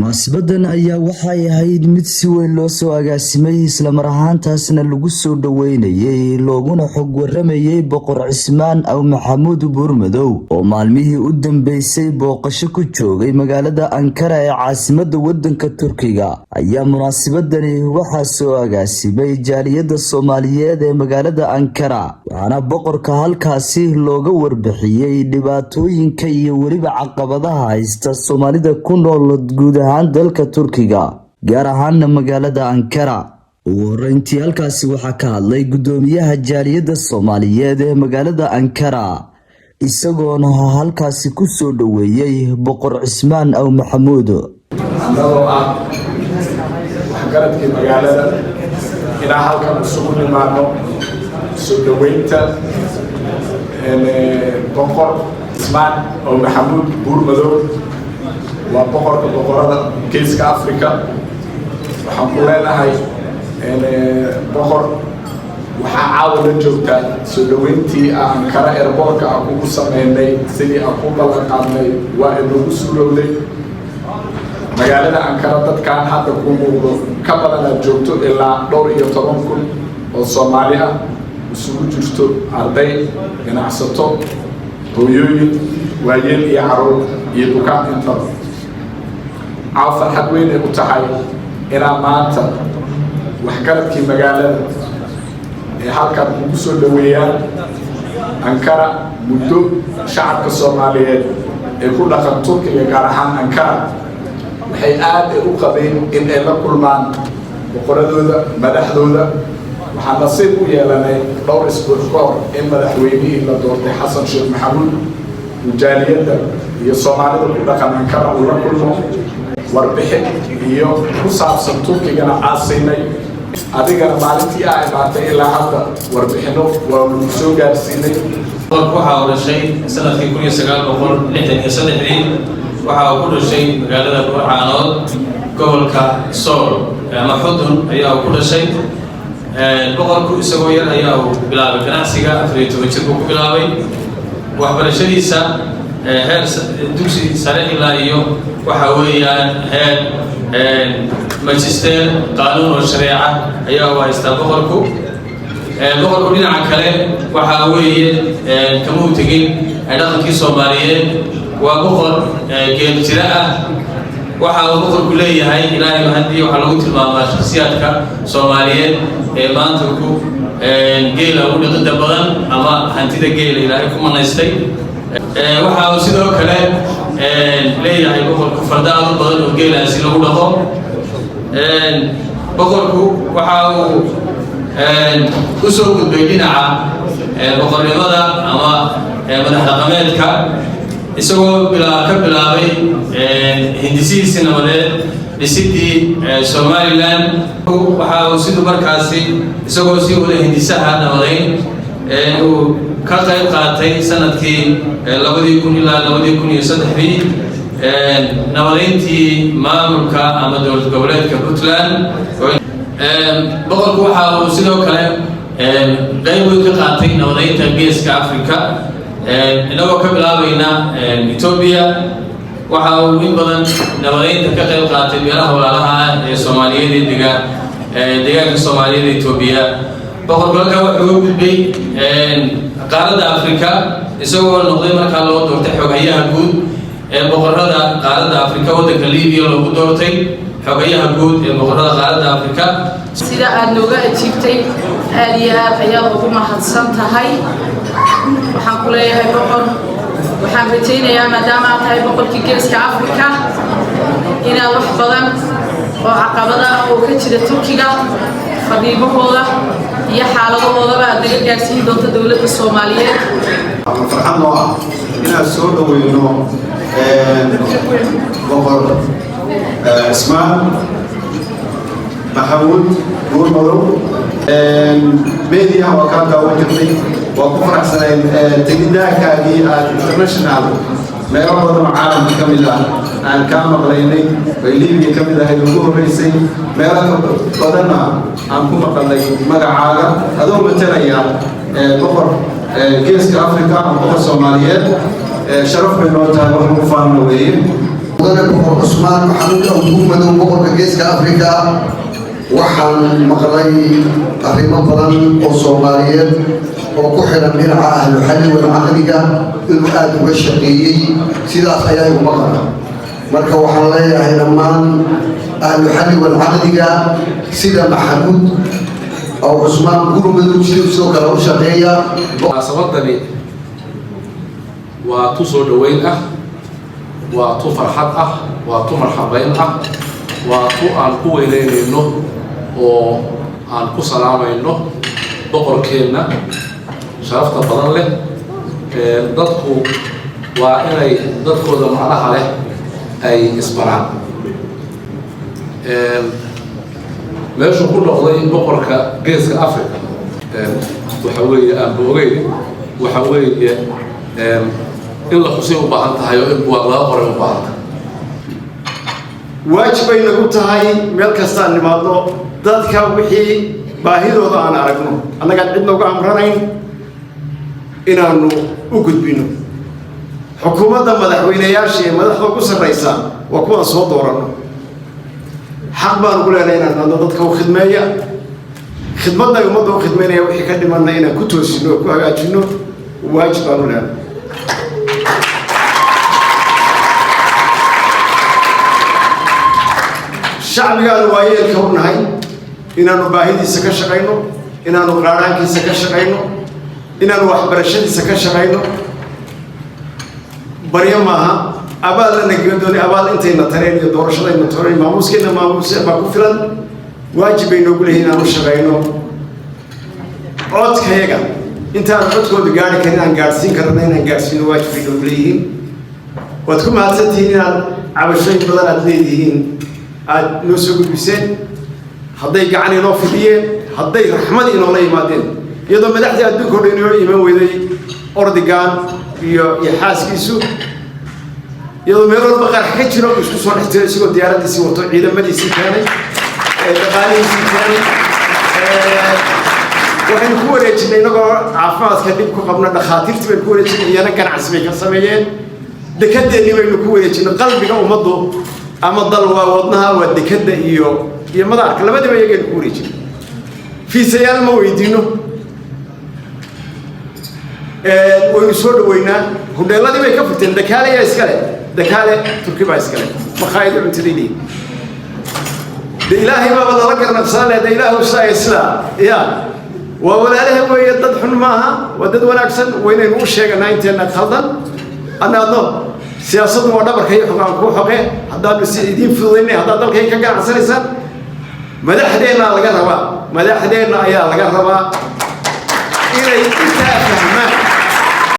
Munaasabaddan ayaa waxay ahayd mid si weyn loo soo agaasimay isla mar ahaantaasna lagu soo dhaweynayay looguna xog waramayay Boqor Cismaan Aw Maxamuud Buurmadow oo maalmihii u dambeysay booqasho ku joogay magaalada Ankara ee caasimadda waddanka Turkiga ayaa munaasabadani waxaa soo agaasimay jaaliyadda Soomaaliyeed ee magaalada Ankara waxaana boqorka halkaasi looga warbixiyay dhibaatooyinka iyo weliba caqabadaha haysta Soomaalida ku nool guud ahaan dalka Turkiga gaar ahaan magaalada Ankara. ugu horeyntii halkaasi waxaa ka hadlay gudoomiyaha jaaliyadda Soomaaliyeed ee magaalada Ankara isagoona halkaasi ku soo dhaweeyay Boqor Cismaan Aw Maxamuud. anagoo waxgaradkii magaalada ilaa halkan isugu nimaano soo dhaweynta Boqor Cismaan Aw Maxamuud Buurmadow waa boqorka boqorada geeska Afrika. waxaan ku leenahay boqor waxaa caawa la joogtaa soo dhaweyntii Ankara airportka aan kugu sameynay sidii aan ku ballan qaadnay waa inoogu suurowday. magaalada Ankara dadkaan hadda ku muuqdo ka badan joogto ilaa 12,000 oo Soomaali ah isugu jirto arday ganacsato hooyooyin waayeel iyo carruur iyo bukaan intaba. farxad weyn ay u tahay inaan maanta waxgaradkii magaalada ee halkan ugu soo dhaweeyaan Ankara. muddo shacabka Soomaaliyeed ee ku dhaqan Turkiga gaar ahaan Ankara waxay aad u qabeen in ay la kulmaan boqoradooda madaxdooda. waxaan nasiib u yeelanay dhowr isbuuc ka hor in madaxweynihii la doortay Xasan Sheekh Maxamuud jaaliyadda iyo Soomaalida ku dhaqan Ankara uu la kulmo warbixin iyo ku saabsan Turkigana aasinay. adigana maalintii ay imaatay ilaa hadda warbixino waa lagu soo gaarsiinay. waxaa uu dhashay sanadkii 1963 waxaa uu ku dhashay magaalada Burcaanood gobolka Sool ama Xudun ayaa uu ku dhashay. boqorku isagoo yar ayaa uu bilaabay ganacsiga 14 jir buu ku bilaabay waxbarashadiisa heer dugsi sare ilaa iyo waxa weeyaan heer magister qaanuun oo shareeca ayaa uu haystaa boqorku. boqorku dhinaca kale waxa weeye kama u tegin dhaqankii Soomaaliyeed. waa boqor geel jira ah. waxa uu boqorku leeyahay ilaahay haddii waxa lagu tilmaamaa shakhsiyaadka Soomaaliyeed ee maanta ku geela ugu dhaqida badan ama hantida geela ilaahay ku manaystay. waxa uu sidoo kale leeyahay boqorku fardaado badan oo geelaasi lagu dhaqo. boqorku waxa uu u soo gudbay dhinaca boqornimada ama madax dhaqameedka isagoo ka bilaabay hindisihiisii nabadeed dhisidii Somaliland. waxa uu sidoo markaasi isagoo sii wada hindisaha nabadeyn uu ka qayb qaatay sanadkii 2000 ilaa 2003 nabadeyntii maamulka ama dowlad goboleedka Puntland. boqorku waxa uu sidoo kale qayb weyn ka qaatay nabadeynta geeska Afrika inagoo ka bilaabayna Ethiopia. waxa uu in badan nabadeynta ka qayb qaatay beelaha walaalaha ee Soomaaliyeed ee deegaanka Soomaaliyeed ee Ethiopia. boqorku halkaa wuxuu u gudbay qaaradda Afrika isagoo noqday markaa loo doortay xogayaha guud ee boqorada qaaradda Afrika. waddanka Liibiya loogu doortay xogayaha guud ee boqorada qaaradda Afrika. sida aad nooga ajiibtay aad iyo aad ayaad ugu mahadsan tahay. waxaan ku leeyahay boqor waxaan rajaynayaa maadaama aad tahay boqorkii geeska Afrika inaad wax badan oo caqabada oo ka jira Turkiga fadhiibahooda iyo xaaladahooda aad naga gaarsiin doonto dowladda Soomaaliyeed. farxad noo ah inaad soo dhaweyno Boqor Cismaan Maxamuud Buurmadow. media waa kaa daawan jirtay waa ku faraxsanayn tegitaankaagii aad international meelo badan oo caalamka ka mid ah aan kaa maqlaynay. bay Liibiya ka mid ahayd ugu horreysay. meelo badanna aan ku maqalnay magacaaga adoo matalaya boqor geeska Afrika ama boqor Soomaaliyeed. sharaf bay noo tahay wax ugu faano weeye. mudane boqor cusmaan maxamuud aw buurmadow boqorka geeska afrika waxaan maqlay arrimo badan oo soomaaliyeed oo ku xiran dhinaca ahlu xalli wal caqdiga inuu aad uga shaqeeyey sidaas ayaa igu maqla marka waxaan leeyahay dhammaan ahlu xalli wal caqdiga sida maxamuud aw cusmaan buurmadow sidoo kale u shaqeeya munaasabadani waa tu soo dhaweyn ah waa tu farxad ah waa tu marxabayn ah waa tu aan ku weyneynayno oo aan ku salaamayno boqorkeenna sharafta badan leh dadku waa inay dadkooda macnaha leh ay isbaraan meeshuu ku noqday boqorka geeska africa waxa weeye aan boogeyn waxa weeye in la xusay u baahan tahay oo in buuq laga qoray u baahan tahay waajib bay nagu tahay meel kastaan nimaadno dadka wixii baahidooda aan aragno annagaan cidna uga amranayn inaanu u gudbino xukuumadda madaxweyneyaasha ee madaxda ugu sarraysa waa kuwaan soo dooranno xaq baan ugu leenahay inaan hadno dadka u khidmeeya khidmadda ummadda u khidmeynaya wixii ka dhimanna inaan ku toosino oo ku hagaajino waajib baan u leenahay shacbigaanu waayeelka u nahay inaanu baahidiisa ka shaqayno inaanu qaadhaankiisa ka shaqayno inaanu waxbarashadiisa ka shaqayno baryo maaha abaal la nagaga doonay abaal intayna tareen iyo doorashadayna tareen maamuuskeena maamuuse baa ku filan waajib bay noogu leeyihiin inaanu shaqayno codkayaga intaan codkooda gaari karin aan gaadhsiin karana inaan gaadhsiino waajib bay noogu leeyihiin waad ku mahadsantihiin inaad cabashooyin badan aad leedihiin aad noo soo gudbiseen hadday gacan inoo fidiyeen hadday raxmad inoola yimaadeen iyadoo madaxdii adduunka o dhan inoo iman weyday ordigan iyo xaaskiisu iyadoo meel walba qarax ka jiro isku soo dhex jiro isagoo diyaaraddiisii wato ciidamadiisii keenay dhaqaalihiisii keenay waxaynu ku wareejinay inagoo caafimaadka dhib ku qabna dhakhaatiirtii baynu ku wareejinay iyana ganacsi bay ka sameeyeen dekedeennii baynu ku wareejinay qalbiga ummaddu ama dal waa wadnaha waa dekada iyo madaarka labadiba iyagaynu ku wareejinay fiisayaal ma weydiino waynu soo dhaweynaa hudheeladii bay ka furteen dakaale yaa iskale dakaale turki baa iskale makhaayada cuntadaydi de ilaahay baaba lala garnaqsaan leh de ilaahu saa sidaa ya waa walaalaha weeye dad xun maaha waa dad wanaagsan waynaynu u sheeganaa inteena khaldan annaadno siyaasaddu waa dhabarka iyo xogaan kuu xoge haddaanu si idiin fududaynay haddaad dalkay ka ganacsanaysaan madaxdeenna laga rabaa madaxdeenna ayaa laga rabaa inay intaa